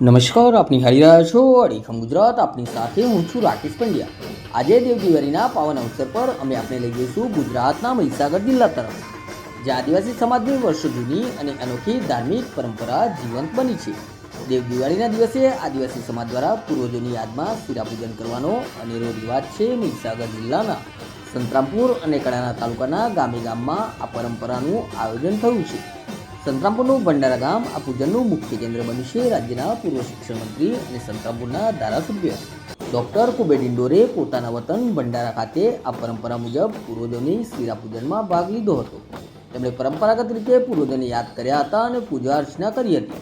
નમસ્કાર, આપની હારી રહ્યા છો અડીખમ ગુજરાત. આપની સાથે હું છું રાકેશ પંડ્યા. આજે દેવદિવાળીના પાવન અવસર પર અમે આપને લઈ જઈશું ગુજરાતના મહીસાગર જિલ્લા તરફ, જ્યાં આદિવાસી સમાજની વર્ષો જૂની અને અનોખી ધાર્મિક પરંપરા જીવંત બની છે. દેવદિવાળીના દિવસે આદિવાસી સમાજ દ્વારા પૂર્વજોની યાદમાં શિરાપૂજન કરવાનો અનેરો રિવાજ છે. મહીસાગર જિલ્લાના સંતરામપુર અને કડાના તાલુકાના ગામે ગામમાં આ પરંપરાનું આયોજન થયું છે. સંતરામપુરનું ભંડારા ગામ આ પૂજનનું મુખ્ય કેન્દ્ર બન્યું છે. રાજ્યના પૂર્વ શિક્ષણ મંત્રી અને સંતરામપુરના ધારાસભ્ય ડૉક્ટર કુબેર ડિંડોરે પોતાના વતન ભંડારા ખાતે આ પરંપરા મુજબ પૂર્વજોની શિરાપૂજનમાં ભાગ લીધો હતો. તેમણે પરંપરાગત રીતે પૂર્વજોને યાદ કર્યા હતા અને પૂજા અર્ચના કરી હતી.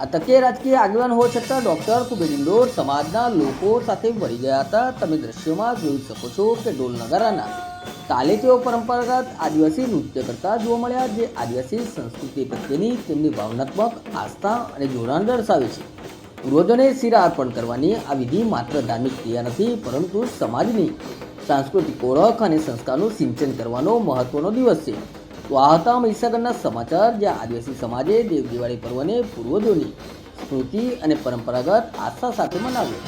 આ તકે રાજકીય આગેવાન હોવા છતાં ડૉક્ટર કુબેર ડિંડોર સમાજના લોકો સાથે વળી ગયા હતા. તમે દ્રશ્યોમાં જોઈ શકો છો કે ઢોલ નગારાના તાલે તેઓ પરંપરાગત આદિવાસી નૃત્ય કરતા જોવા મળ્યા, જે આદિવાસી સંસ્કૃતિ પ્રત્યેની તેમની ભાવનાત્મક આસ્થા અને જોડાણ દર્શાવે છે. પૂર્વજોને શિરા અર્પણ કરવાની આ વિધિ માત્ર ધાર્મિક ક્રિયા નથી, પરંતુ સમાજની સાંસ્કૃતિક ઓળખ અને સંસ્કારનું સિંચન કરવાનો મહત્વનો દિવસ છે. તો આ હતા મહીસાગરના સમાચાર, જ્યાં આદિવાસી સમાજે દેવ દિવાળી પર્વને પૂર્વજોની સ્મૃતિ અને પરંપરાગત આસ્થા સાથે મનાવ્યો.